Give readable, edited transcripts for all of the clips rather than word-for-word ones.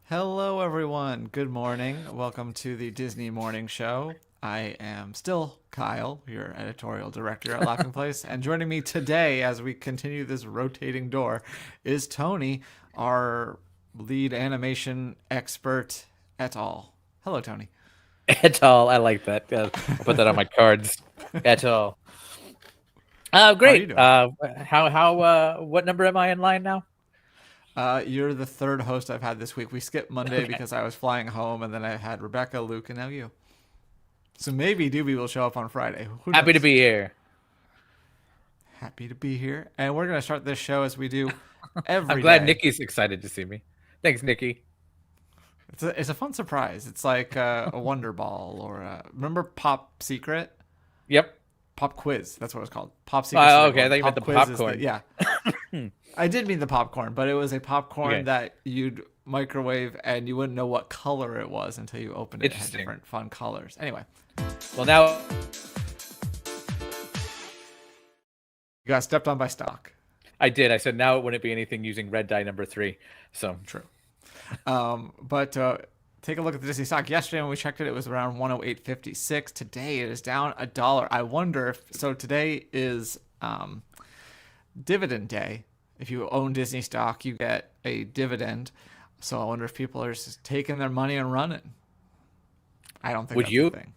Hello, everyone. Good morning. Welcome to the Disney Morning Show. I am still Kyle, your editorial director at Laughing Place, and joining me today as we continue this rotating door is Tony, our lead animation expert et al. Hello, Tony. Et al. I like that. I'll put that on my cards. Et al. How are you Great. doing? What number am I in line now? You're the third host I've had this week. We skipped Monday Okay. because I was flying home, and then I had Rebecca, Luke, and now you. So maybe Doobie will show up on Friday. Who Happy to knows? be here. Happy to be here. And we're going to start this show as we do I'm every glad day. Nikki's excited to see me. Thanks, Nikki. It's a fun surprise. It's like a Wonder Ball or remember Pop Secret? Yep. Pop Quiz. That's what it's called. Pop Secret. Okay. I thought you meant the popcorn. Yeah. I did mean the popcorn, but it was a popcorn Okay. that you'd microwave and you wouldn't know what color it was until you opened it. It had Interesting. different fun colors. Anyway, Well, now you got stepped on by stock. I did. I said now it wouldn't be anything using red dye number 3. So True. But take a look at the Disney stock. Yesterday when we checked it, it was around 108.56. Today it is down $1. I wonder if so. Today is dividend day. If you own Disney stock, you get a dividend. So I wonder if people are just taking their money and running. I don't think Would that's you? a thing.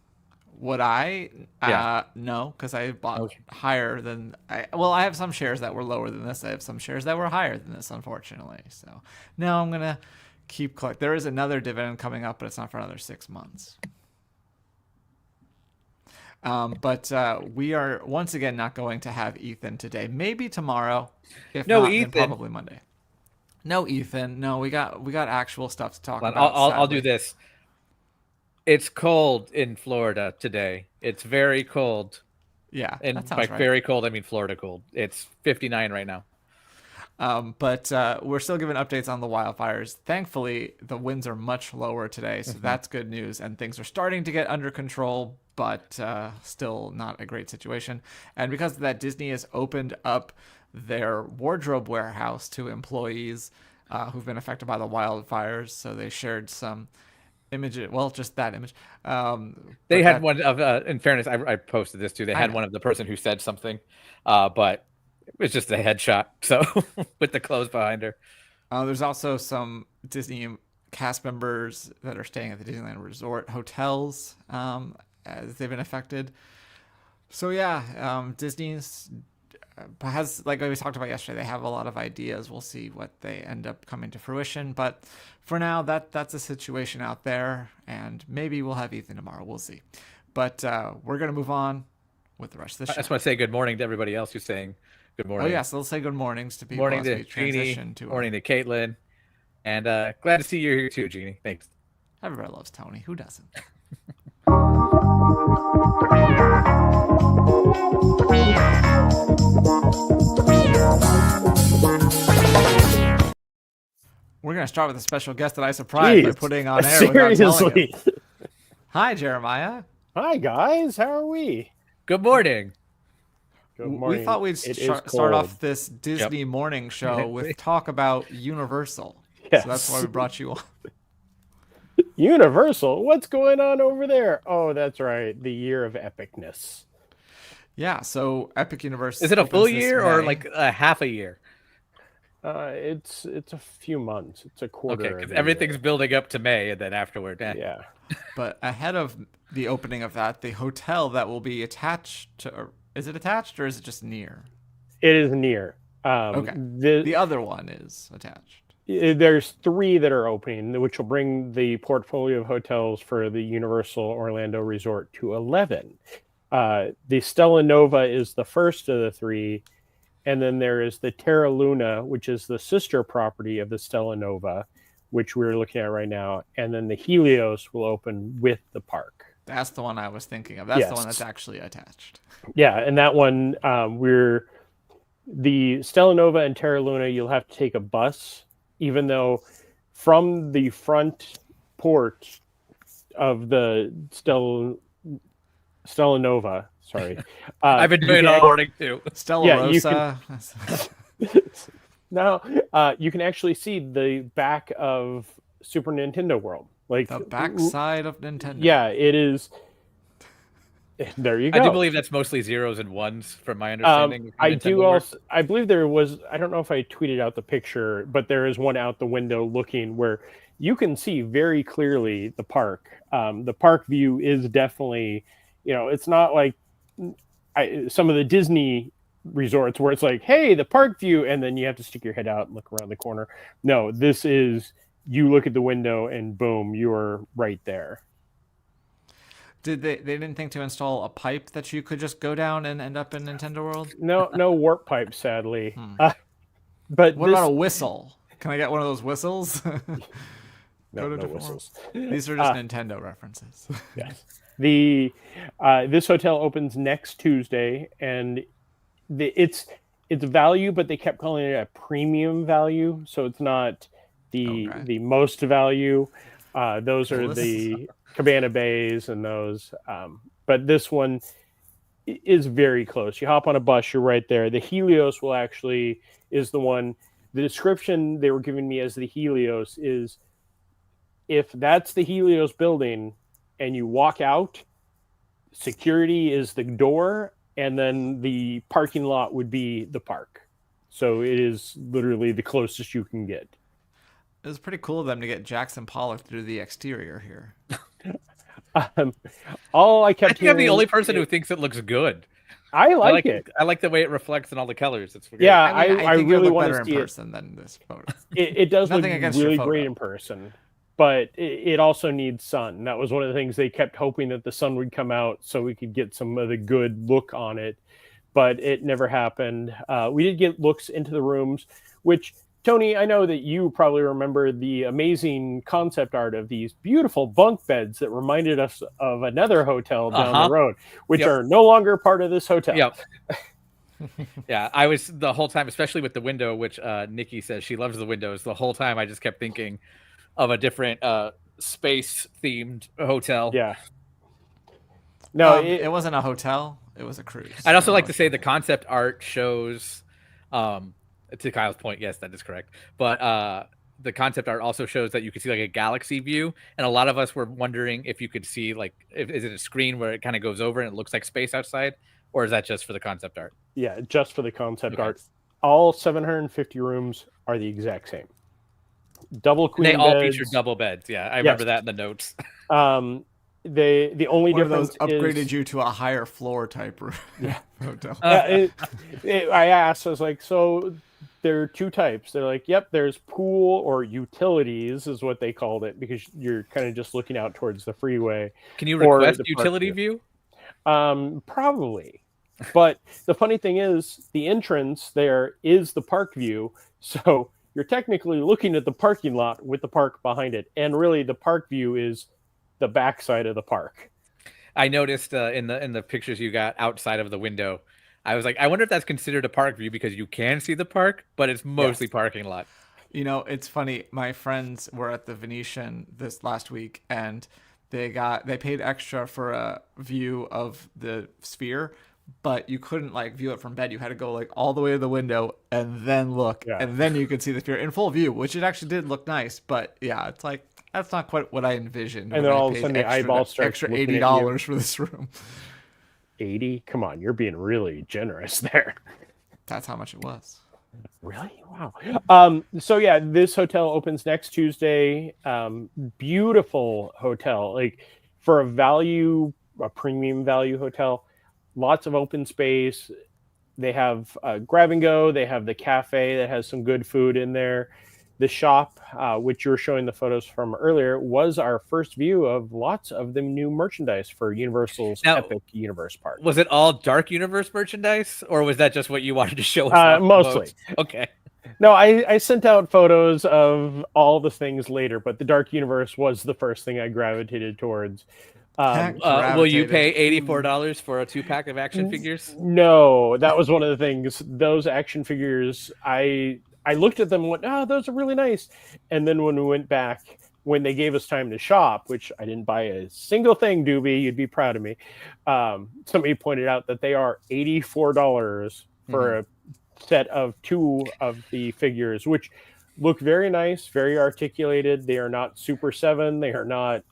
Would I? Yeah. No, because I bought Okay. higher than I have some shares that were lower than this. I have some shares that were higher than this, unfortunately. So now I'm gonna keep collect. There is another dividend coming up, but it's not for another 6 months. But we are once again not going to have Ethan today. Maybe tomorrow. If No, not, then Ethan. probably Monday. No, Ethan. No, we got actual stuff to talk Hold about. on, I'll do Sadly. this. It's cold in Florida today. It's very cold. Yeah, And that by sounds right. very cold, I mean Florida cold. It's 59 right now. But we're still giving updates on the wildfires. Thankfully, the winds are much lower today, so that's good news. And things are starting to get under control, but still not a great situation. And because of that, Disney has opened up their wardrobe warehouse to employees who've been affected by the wildfires. So they shared some images. Well, just that image. They But had that one of, in fairness, I posted this too. They I had know. one of the person who said something, but it was just a headshot. So with the clothes behind her. There's also some Disney cast members that are staying at the Disneyland Resort hotels as they've been affected. So yeah, Disney's has, like we talked about yesterday, they have a lot of ideas. We'll see what they end up coming to fruition. But for now, that's a situation out there, and maybe we'll have Ethan tomorrow. We'll see. But we're gonna move on with the rest of the I show. just want to say good morning to everybody else who's saying good Oh morning. yeah, so let's say good mornings to people Morning as we to Jeannie. transition to Morning to Caitlin. And glad to see you here too, Jeannie. Thanks. everybody loves Tony. Who doesn't? We're going to start with a special guest that I surprised by Jeez. putting on air without telling him. Seriously. Hi, Jeremiah. Hi guys, how are we? Good morning. Good We morning. thought we'd It is start cold. off this Disney morning show with talk about Universal. Yes. So that's why we brought you on. Universal. What's going on over there? Oh, that's right. The year of epicness. Yeah, so Epic Universe. Is it a full opens this year or May. like a half a year? It's a few months. It's a quarter. Okay, of because the everything's year. building up to May, and then afterward, Yeah. But ahead of the opening of that, the hotel that will be attached to. Or is it attached or is it just near? It is near. Okay. The other one is attached. There's 3 that are opening, which will bring the portfolio of hotels for the Universal Orlando Resort to 11. The Stella Nova is the first of the 3, and then there is the Terra Luna, which is the sister property of the Stella Nova, which we're looking at right now, and then the Helios will open with the park. That's the one I was thinking of. That's the one Yes. that's actually attached. Yeah, and that one, the Stella Nova and Terra Luna, you'll have to take a bus, even though from the front port of the Stella Nova, sorry. I've been doing it all morning too. Stella Yeah, you Rosa. Now, you can actually see the back of Super Nintendo World. Like The backside of Nintendo. Yeah, it is. There you go. I do believe that's mostly zeros and ones, from my understanding. I do also. I believe there was. I don't know if I tweeted out the picture, but there is one out the window looking where you can see very clearly the park. The park view is definitely, it's not like some of the Disney resorts where it's like, hey, the park view, and then you have to stick your head out and look around the corner. No, this is, you look at the window and boom, you're right there. Did they didn't think to install a pipe that you could just go down and end up in Nintendo World? No warp pipe, sadly. But what about a whistle? Can I get one of those whistles? No whistles. These are just Nintendo references. Yes. This hotel opens next Tuesday, and it's value, but they kept calling it a premium value, so it's not the most value. Those are the Cabana Bays and those, but this one is very close. You hop on a bus, you're right there. The Helios is the one. The description they were giving me as the Helios is, if that's the Helios building and you walk out, security is the door, and then the parking lot would be the park. So it is literally the closest you can get. It was pretty cool of them to get Jackson Pollock to do the exterior here. All I kept hearing, I'm the only person who thinks it looks good. I like it. I like the way it reflects in all the colors. It's great. Yeah, I think really want to see in person than this photo. It does look Nothing against really your photo. great in person, but it also needs sun. That was one of the things they kept hoping, that the sun would come out so we could get some of the good look on it, but it never happened. We did get looks into the rooms, which, Tony, I know that you probably remember the amazing concept art of these beautiful bunk beds that reminded us of another hotel down the road, which are no longer part of this hotel. Yep. Yeah, I was the whole time, especially with the window, which Nikki says she loves the windows. The whole time I just kept thinking of a different space-themed hotel. Yeah. No, it wasn't a hotel. It was a cruise. I'd also like to say the concept art shows... to Kyle's point, yes, that is correct. But the concept art also shows that you can see like a galaxy view, and a lot of us were wondering if you could see is it a screen where it kind of goes over and it looks like space outside, or is that just for the concept art? Yeah, just for the concept art. All 750 rooms are the exact same. Double queen beds. They all feature double beds. Yeah, I remember that in the notes. The only difference upgraded you to a higher floor type hotel. I asked, I was like, so there are two types. They're like, yep, there's pool or utilities is what they called it, because you're kind of just looking out towards the freeway. Can you request utility view? Probably. But the funny thing is, the entrance there is the park view. So you're technically looking at the parking lot with the park behind it. And really the park view is the backside of the park. I noticed in the pictures you got outside of the window, I was like, I wonder if that's considered a park view, because you can see the park, but it's mostly parking lot. It's funny. My friends were at the Venetian this last week, and they paid extra for a view of the Sphere, but you couldn't view it from bed. You had to go all the way to the window and then look, and then you could see the Sphere in full view, which it actually did look nice. But yeah, it's that's not quite what I envisioned. And then all of a sudden the eyeball starts extra $80 for this room. 80? Come on, you're being really generous there. That's how much it was. Really? Wow. So yeah, this hotel opens next Tuesday. Beautiful hotel. For a premium value hotel, lots of open space. They have grab and go. They have the cafe that has some good food in there. The shop, which you were showing the photos from earlier, was our first view of lots of the new merchandise for Universal's Epic Universe Park. Was it all Dark Universe merchandise, or was that just what you wanted to show us? Mostly. Okay. No, I sent out photos of all the things later, but the Dark Universe was the first thing I gravitated towards. Will you pay $84 for a 2-pack of action figures? No, that was one of the things. Those action figures, I looked at them and went, oh, those are really nice. And then when we went back, when they gave us time to shop, which I didn't buy a single thing, Doobie, you'd be proud of me. Somebody pointed out that they are $84 for a set of 2 of the figures, which look very nice, very articulated. They are not Super 7. They are not,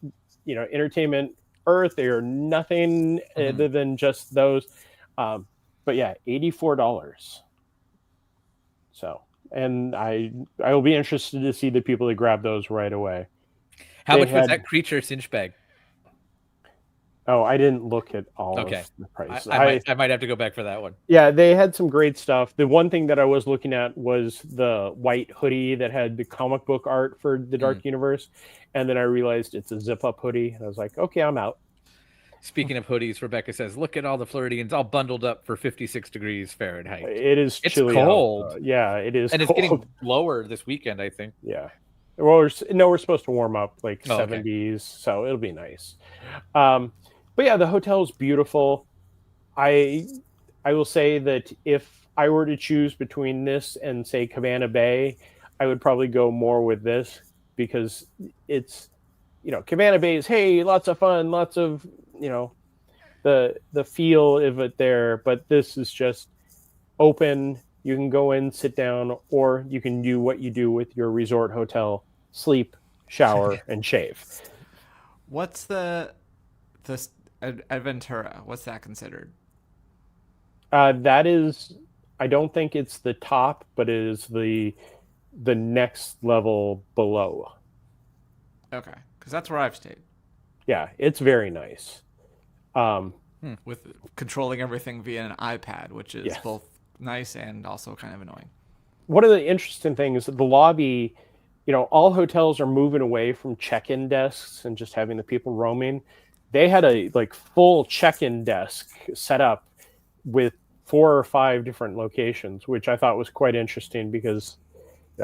Entertainment Earth. They are nothing other than just those. But yeah, $84. So, and I will be interested to see the people that grab those right away. How much was that creature cinch bag? Oh, I didn't look at all Okay. of the prices. I might have to go back for that one. Yeah, they had some great stuff. The one thing that I was looking at was the white hoodie that had the comic book art for the Dark Universe. And then I realized it's a zip-up hoodie. And I was like, okay, I'm out. Speaking of hoodies, Rebecca says, look at all the Floridians all bundled up for 56 degrees Fahrenheit. It's chilly. It's cold. Yeah, it is. And cold. It's getting lower this weekend, I think. Yeah. Well, we're supposed to warm up like 70s, okay. So it'll be nice. But yeah, the hotel is beautiful. I will say that if I were to choose between this and say Cabana Bay, I would probably go more with this because it's, Cabana Bay is, hey, lots of fun, lots of, the feel of it there. But this is just open. You can go in, sit down, or you can do what you do with your resort hotel: sleep, shower, and shave. What's the Adventura? What's that considered? That is, I don't think it's the top, but it is the next level below. Okay, because that's where I've stayed. Yeah, it's very nice. With controlling everything via an iPad, which is both nice and also kind of annoying. One of the interesting things, the lobby, all hotels are moving away from check-in desks and just having the people roaming. They had a full check-in desk set up with 4 or 5 different locations, which I thought was quite interesting because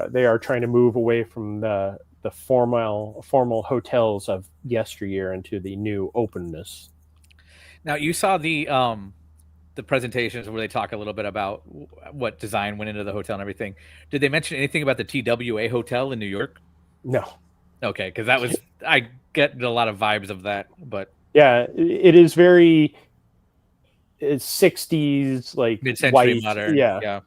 they are trying to move away from the formal hotels of yesteryear into the new openness. Now, you saw the presentations where they talk a little bit about what design went into the hotel and everything. Did they mention anything about the TWA hotel in New York? No. Okay, because that was, I get a lot of vibes of that, but yeah, it is very 60s, mid-century white. modern. Yeah.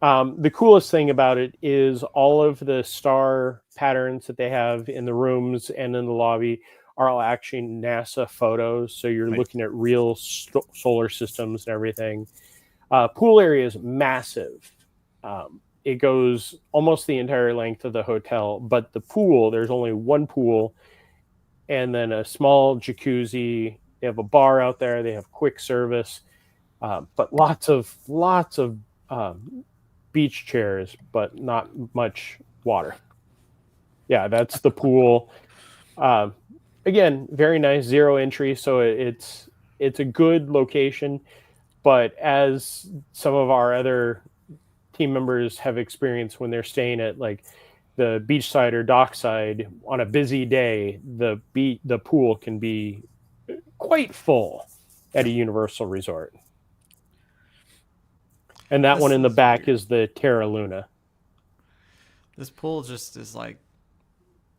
The coolest thing about it is all of the star patterns that they have in the rooms and in the lobby are all actually NASA photos. So you're looking at real solar systems and everything. Pool area is massive. It goes almost the entire length of the hotel, but the pool, there's only one pool and then a small jacuzzi. They have a bar out there. They have quick service, but lots of beach chairs, but not much water. Yeah, that's the pool. Again, very nice, 0 entry. So it's a good location, but as some of our other team members have experienced when they're staying at the beachside or dockside on a busy day, the pool can be quite full at a Universal resort. And that one in the back is the Terra Luna. This pool just is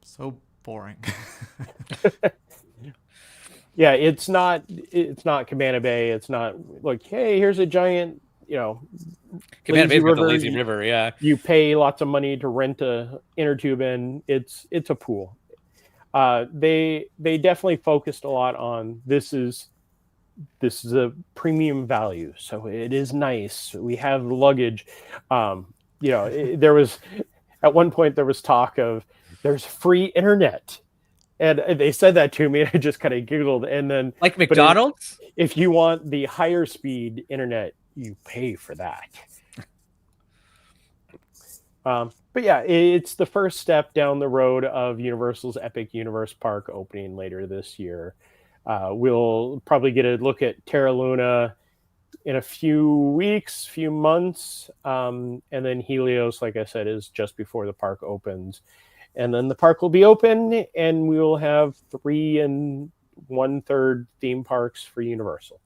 so boring. Yeah, it's not Cabana Bay. It's not hey, here's a giant, Cabana Bay's got the lazy river, yeah. You pay lots of money to rent a inner tube in. It's a pool. They definitely focused a lot on this is a premium value, so it is nice. We have luggage. There was at one point there was talk of there's free internet, and they said that to me, and I just kind of giggled. And then like McDonald's, if you want the higher speed internet, you pay for that. But yeah, it's the first step down the road of Universal's Epic Universe Park opening later this year. We'll probably get a look at Terra Luna in a few weeks, few months. And then Helios, like I said, is just before the park opens. And then the park will be open and we will have 3 1/3 theme parks for Universal.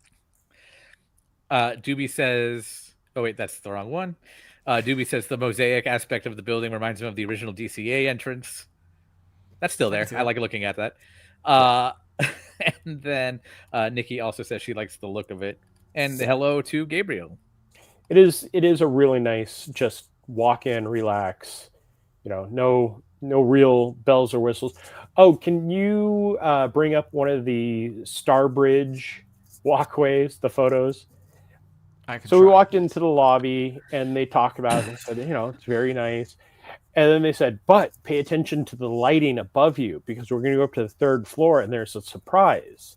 Doobie says, oh wait, that's the wrong one. Doobie says the mosaic aspect of the building reminds him of the original DCA entrance. That's still there. I like looking at that. And then Nikki also says she likes the look of it. And hello to Gabriel. It is a really nice, just walk in, relax, no real bells or whistles. Oh, can you bring up one of the Star Bridge walkways, the photos? So we walked into the lobby and they talked about it. They said, it's very nice. And then they said, but pay attention to the lighting above you because we're going to go up to the 3rd floor and there's a surprise.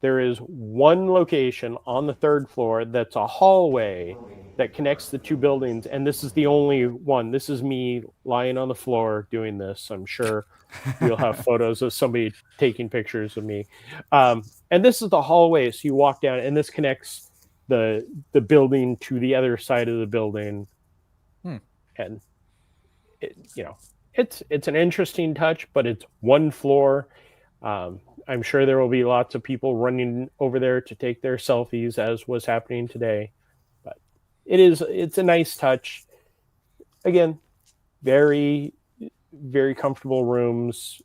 There is one location on the 3rd floor that's a hallway that connects the 2 buildings. And this is the only one. This is me lying on the floor doing this. I'm sure you'll have photos of somebody taking pictures of me. And this is the hallway. So you walk down and this connects the building to the other side of the building. And it's an interesting touch, but it's one floor. I'm sure there will be lots of people running over there to take their selfies, as was happening today. But it's a nice touch. Again, very, very comfortable rooms.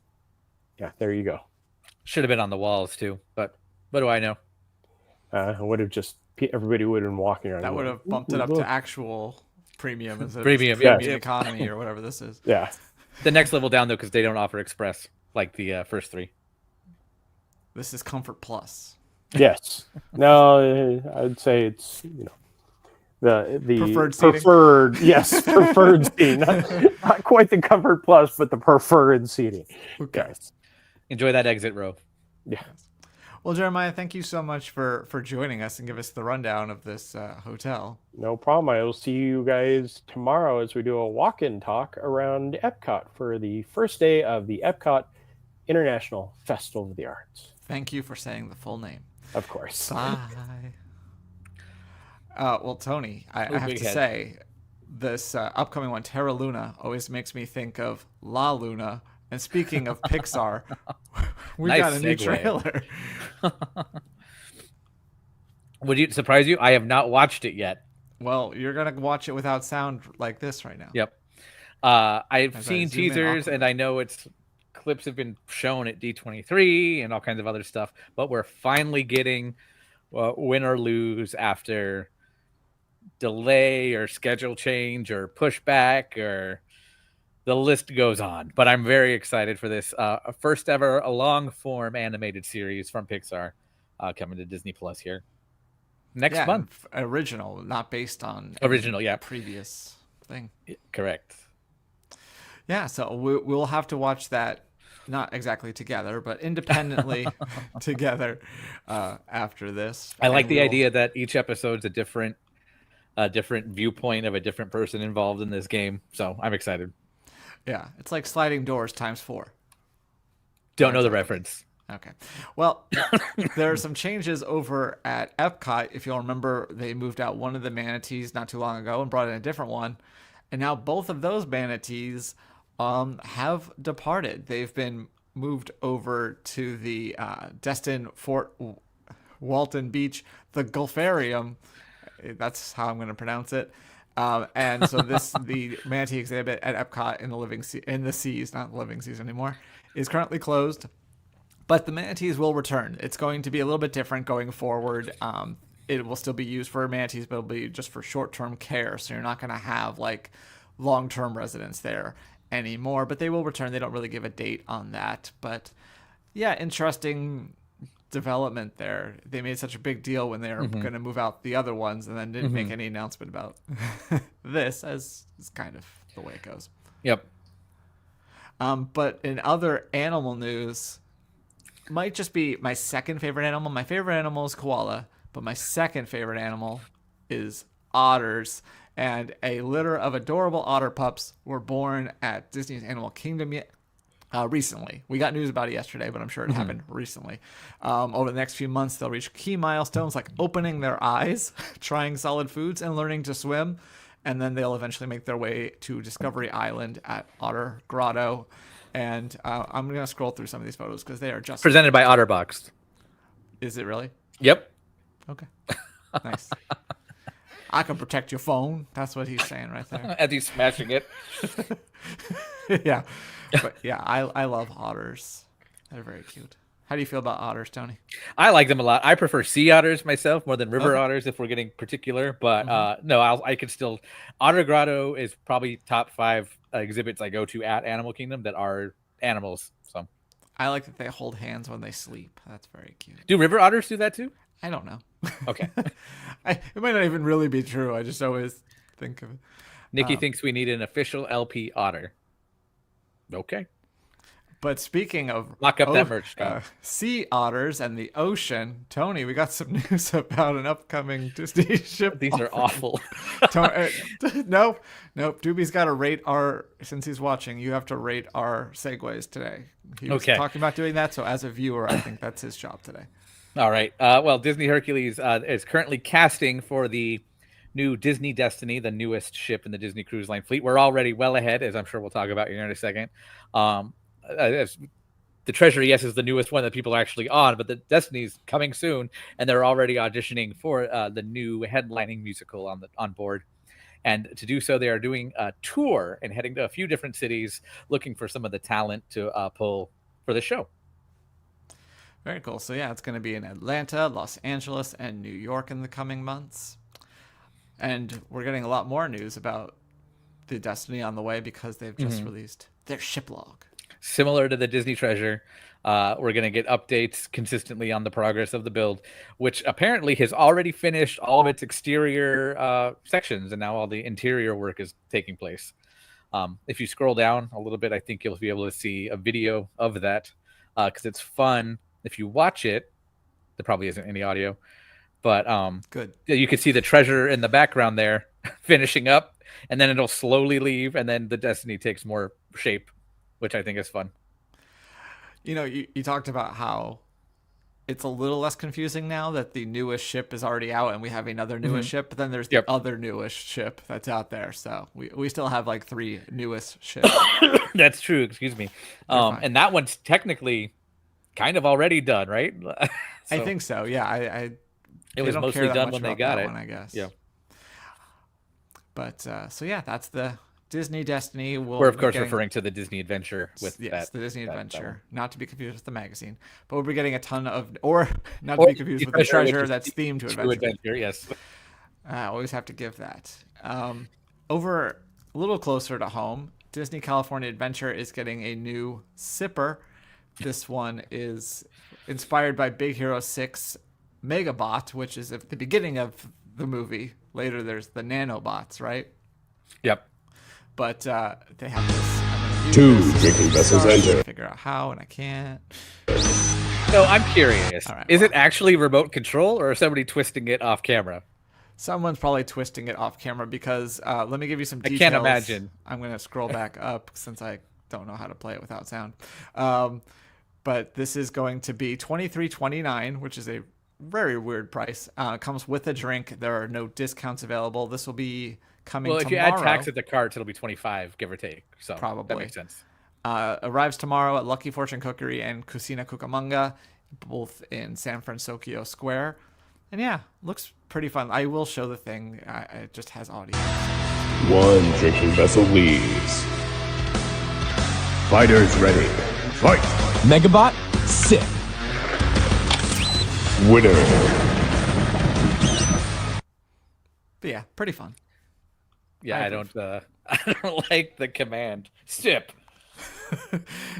Yeah, there you go. Should have been on the walls too, but what do I know? Would have just everybody would have been walking around. That would have bumped it up to actual premium instead of Premium, premium economy or whatever this is. Yeah. The next level down though, because they don't offer express like the first 3. This is Comfort Plus. Yes. No, I'd say it's the preferred yes, preferred seating. Not quite the Comfort Plus, but the preferred seating. Okay. Yes. Enjoy that exit row. Yeah. Well, Jeremiah, thank you so much for joining us and give us the rundown of this hotel. No problem. I will see you guys tomorrow as we do a walk-in talk around Epcot for the first day of the Epcot International Festival of the Arts. Thank you for saying the full name. Of course. Bye. Well, Tony, I have to say, this upcoming one, Terra Luna, always makes me think of La Luna. And speaking of Pixar, we got a new trailer. Would it surprise you? I have not watched it yet. Well, you're going to watch it without sound like this right now. Yep. I've seen teasers, and I know clips have been shown at D23 and all kinds of other stuff, but we're finally getting win or lose after delay or schedule change or pushback or the list goes on. But I'm very excited for this first ever a long form animated series from Pixar coming to Disney Plus here next month. Original, not based on previous thing. Correct. Yeah, so we'll have to watch that, not exactly together, but independently together after this. I like the idea that each episode's a different viewpoint of a different person involved in this game. So I'm excited. Yeah, it's like sliding doors times 4. Don't know the reference. Okay. Well, there are some changes over at Epcot. If you'll remember, they moved out one of the manatees not too long ago and brought in a different one. And now both of those manatees have departed. They've been moved over to the Destin Fort Walton Beach, the Gulfarium. That's how I'm going to pronounce it. And so the manatee exhibit at Epcot in the seas, not the living seas anymore, is currently closed. But the manatees will return. It's going to be a little bit different going forward. It will still be used for manatees, but it'll be just for short-term care. So you're not going to have like long-term residents there anymore. But they will return. They don't really give a date on that. But yeah, interesting development there. They made such a big deal when they were going to move out the other ones and then didn't make any announcement about this, as is kind of the way it goes. Yep. But in other animal news, might just be my second favorite animal. My favorite animal is koala, but my second favorite animal is otters. And a litter of adorable otter pups were born at Disney's Animal Kingdom recently. We got news about it yesterday, but I'm sure it happened recently. Over the next few months, they'll reach key milestones like opening their eyes, trying solid foods, and learning to swim. And then they'll eventually make their way to Discovery Island at Otter Grotto. And I'm going to scroll through some of these photos because they are just... Presented by Otterbox. Is it really? Yep. Okay. Nice. I can protect your phone. That's what he's saying right there. As he's smashing it. Yeah. But yeah, I love otters. They're very cute. How do you feel about otters, Tony? I like them a lot. I prefer sea otters myself more than river Okay. otters if we're getting particular. But no, I could still. Otter Grotto is probably top 5 exhibits I go to at Animal Kingdom that are animals. So I like that they hold hands when they sleep. That's very cute. do river otters do that too? I don't know. Okay. It might not even really be true. I just always think of it. Nikki thinks we need an official LP otter. Okay. But speaking of Lock up that merch, Scott. sea otters and the ocean, Tony, we got some news about an upcoming Disney ship. These are awful. Nope. Doobie's got to rate our, since he's watching, you have to rate our segues today. He was talking about doing that, so as a viewer, I think that's his job today. All right. Well, Disney Hercules is currently casting for the new Disney Destiny, the newest ship in the Disney Cruise Line fleet. We're already well ahead, as I'm sure we'll talk about here in a second. The Treasure, yes, is the newest one that people are actually on, but the Destiny's coming soon, and they're already auditioning for the new headlining musical on board. And to do so, they are doing a tour and heading to a few different cities, looking for some of the talent to pull for the show. Very cool. So yeah, it's going to be in Atlanta, Los Angeles, and New York in the coming months. And we're getting a lot more news about the Destiny on the way because they've just released their ship log. Similar to the Disney Treasure, we're going to get updates consistently on the progress of the build, which apparently has already finished all of its exterior sections, and now all the interior work is taking place. If you scroll down a little bit, I think you'll be able to see a video of that because it's fun. If you watch it, there probably isn't any audio, but good. You can see the treasure in the background there finishing up, and then it'll slowly leave, and then the Destiny takes more shape, which I think is fun. You know, you talked about how it's a little less confusing now that the newest ship is already out and we have another newest ship, but then there's the other newest ship that's out there. So we still have like 3 newest ships. That's true. Excuse me. And that one's technically kind of already done, right? So, I think so. Yeah. It was mostly done when they got it. One, I guess. Yeah. But so yeah, that's the Disney Destiny. We're of course referring to the Disney Adventure with the Disney Adventure, that not to be confused with the magazine. But we'll be getting a ton of, or not to be confused with the Treasure that's themed to Adventure. Yes. I always have to give that. Over a little closer to home, Disney California Adventure is getting a new sipper. This one is inspired by Big Hero 6 Megabot, which is at the beginning of the movie. Later, there's the nanobots, right? Yep. But they have this. 2 drinking vessels enter. Figure out how, and I can't. No, I'm curious. Right, is it actually remote control, or is somebody twisting it off camera? Someone's probably twisting it off camera because let me give you some details. I can't imagine. I'm going to scroll back up since I don't know how to play it without sound. But this is going to be $23.29, which is a very weird price. Comes with a drink. There are no discounts available. This will be coming tomorrow. If you add tax at the carts, it'll be 25, give or take. So probably that makes sense. Arrives tomorrow at Lucky Fortune Cookery and Cucina Cucamonga, both in San Fransokyo Square. And yeah, looks pretty fun. I will show the thing. It just has audio. 1 drinking vessel leaves. Fighters ready. Fight! Megabot, sit. Winner. But yeah, pretty fun. Yeah, I don't like the command sip.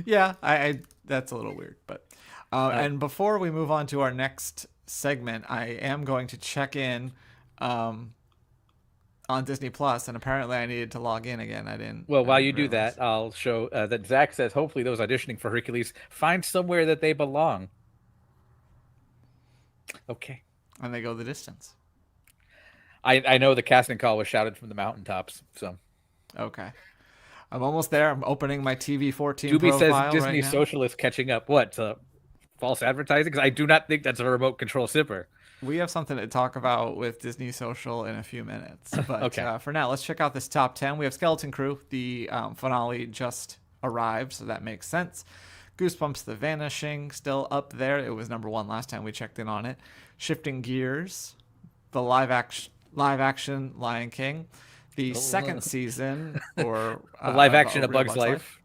Yeah, I that's a little weird, but and before we move on to our next segment, I am going to check in on Disney Plus, and apparently I needed to log in again. I didn't. Well, while you do that, I'll show that Zach says hopefully those auditioning for Hercules find somewhere that they belong. Okay. And they go the distance. I know the casting call was shouted from the mountaintops. So. Okay. I'm almost there. I'm opening my TV 14 Doobie profile says Disney right Socialist catching up. What? False advertising? Because I do not think that's a remote control sipper. We have something to talk about with Disney Social in a few minutes. But okay. For now, let's check out this top 10. We have Skeleton Crew. The finale just arrived, so that makes sense. Goosebumps The Vanishing, still up there. It was number 1 last time we checked in on it. Shifting Gears, the live action Lion King, the second season, or the live action of Bug's Life.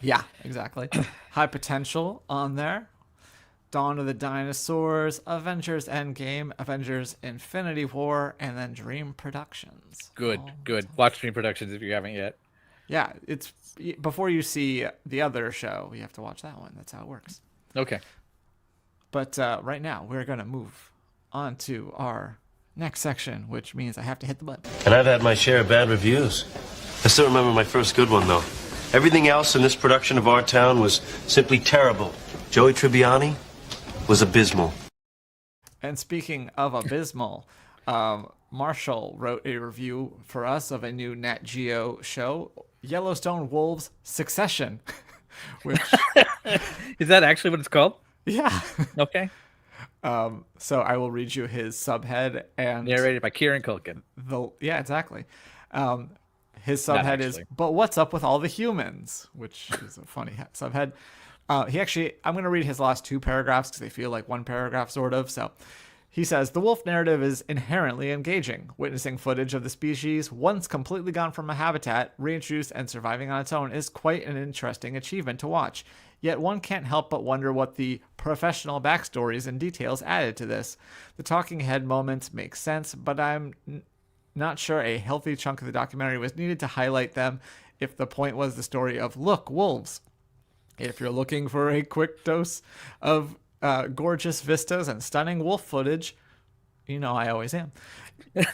Yeah, exactly. High Potential on there. Dawn of the Dinosaurs, Avengers Endgame, Avengers Infinity War, and then Dream Productions. Good. Watch Dream Productions if you haven't yet. Yeah, it's before you see the other show, you have to watch that one. That's how it works. Okay. But right now, we're going to move on to our next section, which means I have to hit the button. And I've had my share of bad reviews. I still remember my first good one, though. Everything else in this production of Our Town was simply terrible. Joey Tribbiani was abysmal. And speaking of abysmal, Marshall wrote a review for us of a new Nat Geo show, Yellowstone Wolves Succession. Which Is that actually what it's called? Yeah. Okay. So I will read you his subhead and Narrated by Kieran Culkin. Yeah, exactly. His subhead is, but what's up with all the humans? Which is a funny subhead. I'm going to read his last two paragraphs because they feel like one paragraph, sort of. So he says, the wolf narrative is inherently engaging. Witnessing footage of the species, once completely gone from a habitat, reintroduced and surviving on its own, is quite an interesting achievement to watch. Yet one can't help but wonder what the professional backstories and details added to this. The talking head moments make sense, but I'm not sure a healthy chunk of the documentary was needed to highlight them if the point was the story of, look, wolves. If you're looking for a quick dose of gorgeous vistas and stunning wolf footage, you know I always am,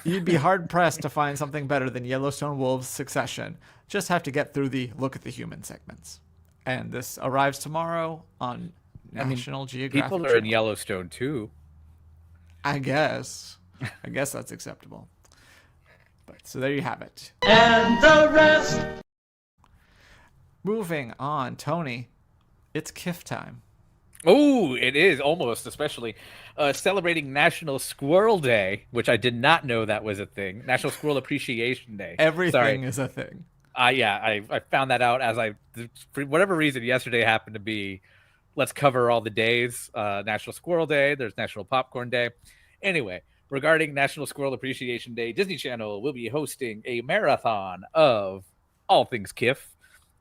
you'd be hard-pressed to find something better than Yellowstone Wolves Succession. Just have to get through the look at the human segments. And this arrives tomorrow on National Geographic. People are in Yellowstone, too. I guess that's acceptable. But so there you have it. And the rest. Moving on, Tony, it's KIF time. Oh, it is almost, especially celebrating National Squirrel Day, which I did not know that was a thing. National Squirrel Appreciation Day. Everything is a thing. I found that out for whatever reason yesterday happened to be, let's cover all the days. National Squirrel Day, there's National Popcorn Day. Anyway, regarding National Squirrel Appreciation Day, Disney Channel will be hosting a marathon of all things KIF,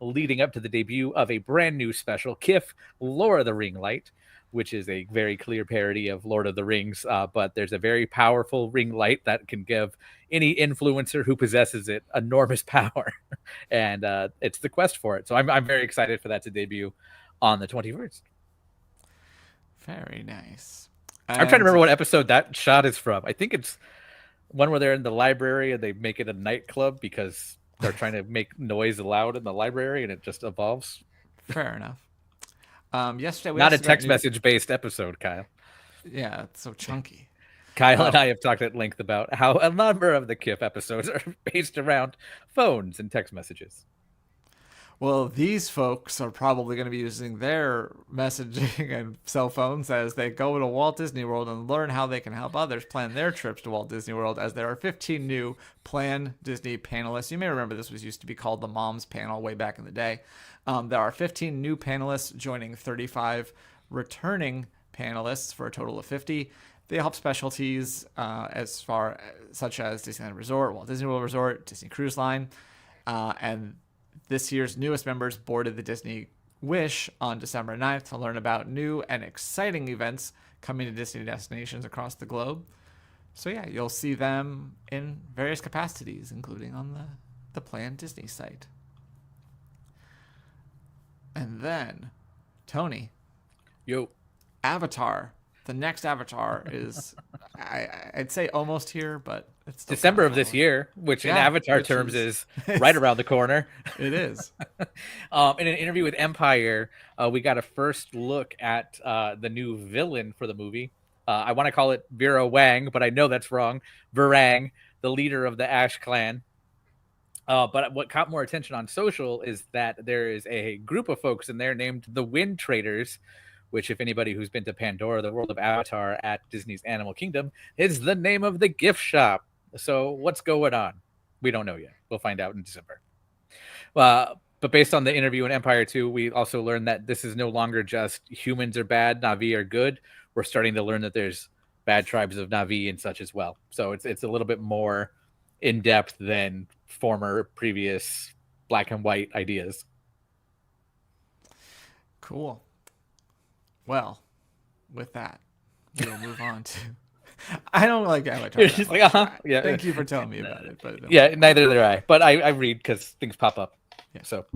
leading up to the debut of a brand new special, KIF Lord of the Ring Light, which is a very clear parody of Lord of the Rings, but there's a very powerful ring light that can give any influencer who possesses it enormous power, and it's the quest for it. So I'm very excited for that to debut on the 21st. Very nice. I'm trying to remember what episode that shot is from. I think it's one where they're in the library and they make it a nightclub because they're trying to make noise loud in the library, and it just evolves. Fair enough. Yesterday, not a text message based episode, Kyle. Yeah, it's so chunky. Kyle and I have talked at length about how a number of the KIF episodes are based around phones and text messages. Well, these folks are probably going to be using their messaging and cell phones as they go to Walt Disney World and learn how they can help others plan their trips to Walt Disney World, as there are 15 new Plan Disney panelists. You may remember this used to be called the Moms Panel way back in the day. There are 15 new panelists joining 35 returning panelists for a total of 50. They help specialties such as Disneyland Resort, Walt Disney World Resort, Disney Cruise Line, and this year's newest members boarded the Disney Wish on December 9th to learn about new and exciting events coming to Disney destinations across the globe. So yeah, you'll see them in various capacities, including on the Plan Disney site. And then, Tony. Yo. Avatar. The next Avatar is, I'd say almost here, but it's still December of this year, which in Avatar terms is right around the corner. It is. In an interview with Empire, we got a first look at the new villain for the movie. I want to call it Vera Wang, but I know that's wrong. Varang, the leader of the Ash clan. But what caught more attention on social is that there is a group of folks in there named the Wind Traders, which, if anybody who's been to Pandora, the world of Avatar at Disney's Animal Kingdom, is the name of the gift shop. So what's going on? We don't know yet. We'll find out in December. But based on the interview in Empire 2, we also learned that this is no longer just humans are bad, Na'vi are good. We're starting to learn that there's bad tribes of Na'vi and such as well. So it's a little bit more in-depth than previous black and white ideas. Cool. Well, with that, we'll move on to. I don't like Avatar. You're just like, yeah. Thank you for telling me about it, but Yeah, neither do I. But I read because things pop up. Yeah. So.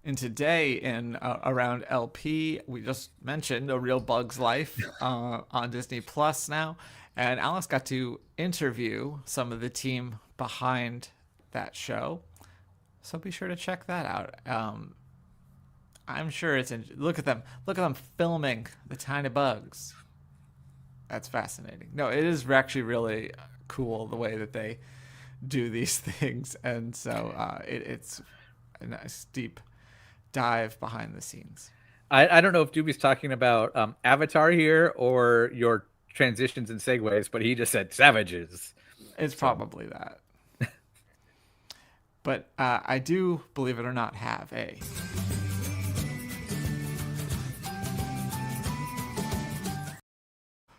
And today in around LP, we just mentioned A Real Bug's Life on Disney Plus now, and Alex got to interview some of the team behind that show, so be sure to check that out. I'm sure look at them filming the tiny bugs. That's fascinating. No, it is actually really cool the way that they do these things, and so it's a nice deep dive behind the scenes. I don't know if Doobie's talking about Avatar here or your transitions and segues, but he just said savages. It's probably that. But I do, believe it or not, have a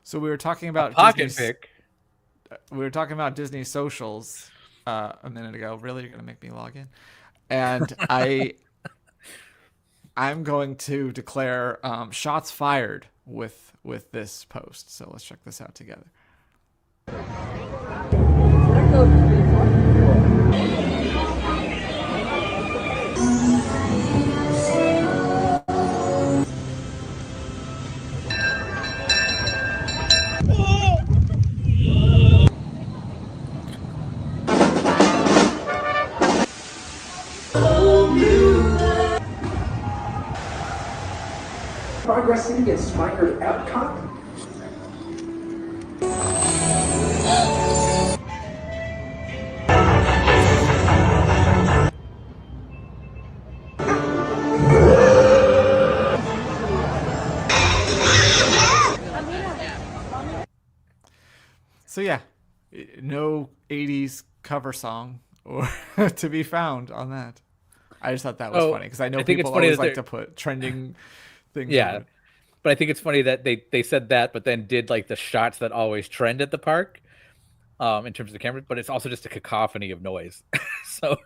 So we were talking about pocket pick. We were talking about Disney socials a minute ago. Really, you're gonna make me log in? And I'm going to declare shots fired with this post. So let's check this out together. Progressing against minor Epcot. So yeah, no 80s cover song or to be found on that. I just thought that was funny because I know people always like to put trending things. Yeah, but I think it's funny that they said that, but then did like the shots that always trend at the park, in terms of the cameras. But it's also just a cacophony of noise. So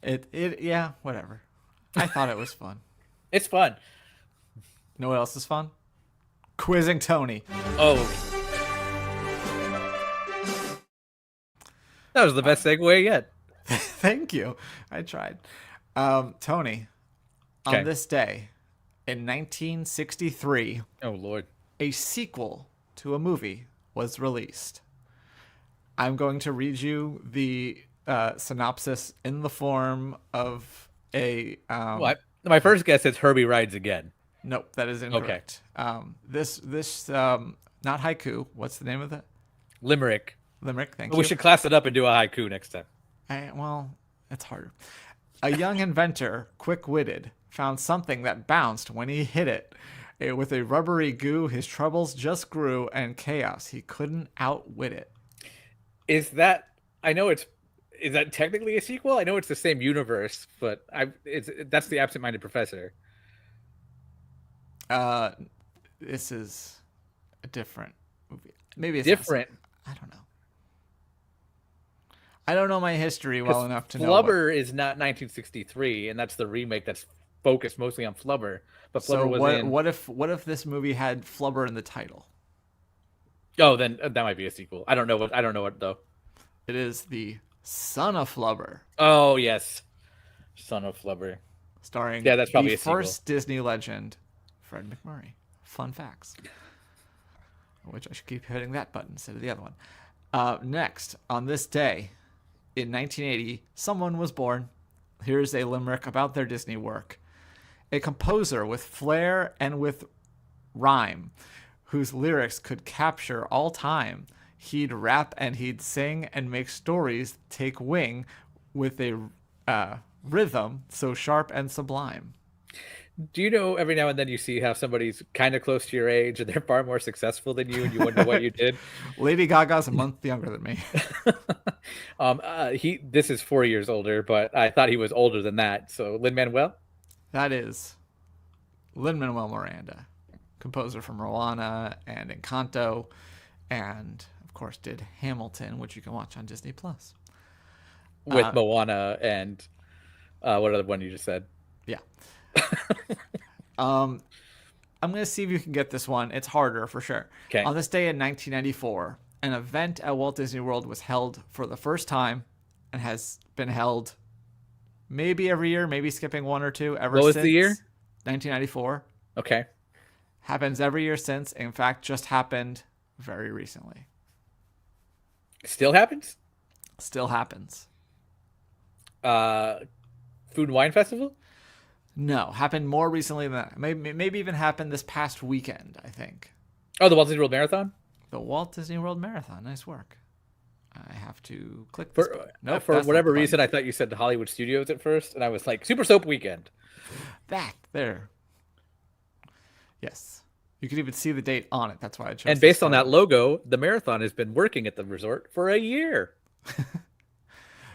yeah, whatever. I thought it was fun. It's fun. You know what else is fun? Quizzing Tony. Oh, that was the best segue yet. Thank you. I tried. Tony, on this day in 1963, oh Lord, a sequel to a movie was released. I'm going to read you the synopsis in the form of a. What? My first guess is Herbie Rides Again. Nope, that is incorrect. Okay. This not haiku. What's the name of that? Limerick. Limerick. Thank you. We should class it up and do a haiku next time. Well, it's harder. A young inventor, quick-witted, found something that bounced when he hit it. With a rubbery goo, his troubles just grew, and chaos. He couldn't outwit it. Is that technically a sequel? I know it's the same universe, but that's the Absent-Minded Professor. This is a different movie. Maybe it's different. I don't know. I don't know my history well enough to know. Flubber is not 1963, and that's the remake that's focused mostly on Flubber. But Flubber what if this movie had Flubber in the title? Oh, then that might be a sequel. I don't know what though. It is the Son of Flubber. Oh yes, Son of Flubber, starring that's probably the a sequel. First Disney legend, Fred MacMurray. Fun facts. Which I should keep hitting that button instead of the other one. Next, on this day, in 1980, someone was born. Here's a limerick about their Disney work. A composer with flair and with rhyme, whose lyrics could capture all time. He'd rap and he'd sing and make stories take wing with a rhythm so sharp and sublime. Do you know every now and then you see how somebody's kind of close to your age and they're far more successful than you and you wonder what you did? Lady Gaga's a month younger than me. This is 4 years older, but I thought he was older than that. So Lin-Manuel? That is Lin-Manuel Miranda. composer from Moana and Encanto, and of course did Hamilton, which you can watch on Disney Plus. With Moana and what other one you just said? Yeah. I'm going to see if you can get this one. It's harder for sure. Okay. On this day in 1994, an event at Walt Disney World was held for the first time and has been held maybe every year, maybe skipping one or two ever since. What was the year? 1994. Okay. Happens every year since. In fact, just happened very recently. Still happens? Still happens. Food and Wine Festival? No, happened more recently than that. Maybe even happened this past weekend, I think. Oh, the Walt Disney World Marathon? The Walt Disney World Marathon. Nice work. I have to click this button. Nope, for that's not whatever the button. reason, I thought you said the Hollywood Studios at first, and I was like, Super Soap Weekend. That there. Yes. You can even see the date on it. That's why I chose. And based on that logo, the marathon has been working at the resort for a year.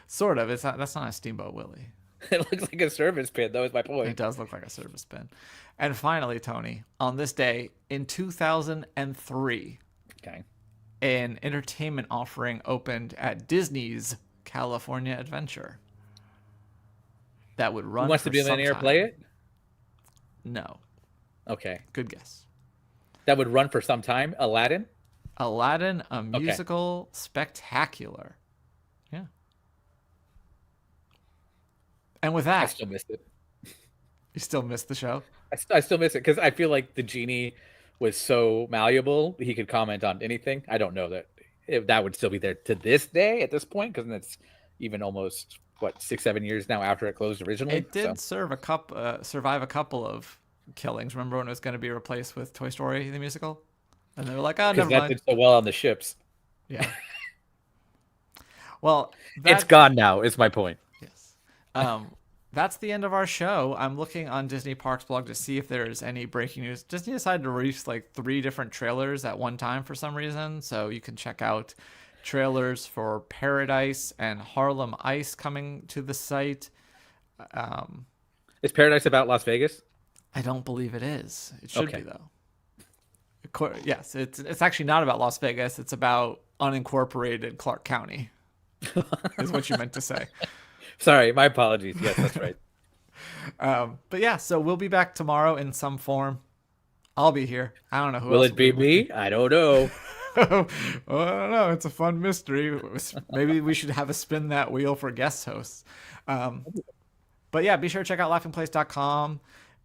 Sort of. That's not a Steamboat Willie. It looks like a service pin, though, is my point. It does look like a service pin. And finally, Tony, on this day in 2003, Okay. an entertainment offering opened at Disney's California Adventure. That would run. Who Wants for to Be a some Millionaire time. play it? No. Okay. Good guess. That would run for some time. Aladdin? Aladdin, a musical spectacular. Yeah. And with I that, still missed it. you still missed the show? I still miss it because I feel like the genie was so malleable. He could comment on anything. I don't know that if that would still be there to this day at this point, because it's even almost, 6-7 years now after it closed originally. It did survive a couple of killings. Remember when it was going to be replaced with Toy Story, the musical? And they were like, oh, Because never that mind. did so well on the ships. Yeah. Well, It's gone now, is my point. Yes. That's the end of our show. I'm looking on Disney Parks blog to see if there's any breaking news. Disney decided to release 3 different trailers at one time for some reason. So you can check out trailers for Paradise and Harlem Ice coming to the site. Is Paradise about Las Vegas? I don't believe it is. It should Okay. be, though. Yes, it's actually not about Las Vegas. It's about unincorporated Clark County, is what you meant to say. Sorry, my apologies. Yes, that's right. But yeah, so we'll be back tomorrow in some form. I'll be here. I don't know who Will else it be me? I don't know. Well, I don't know. It's a fun mystery. Maybe we should have a spin that wheel for guest hosts. But yeah, be sure to check out laughingplace.com.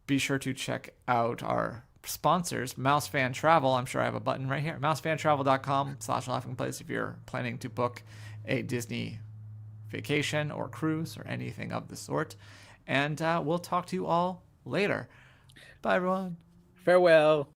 Be sure to check out our sponsors, Mouse Fan Travel. I'm sure I have a button right here. mousefantravel.com/laughingplace if you're planning to book a Disney vacation or cruise or anything of the sort. And we'll talk to you all later. Bye, everyone. Farewell.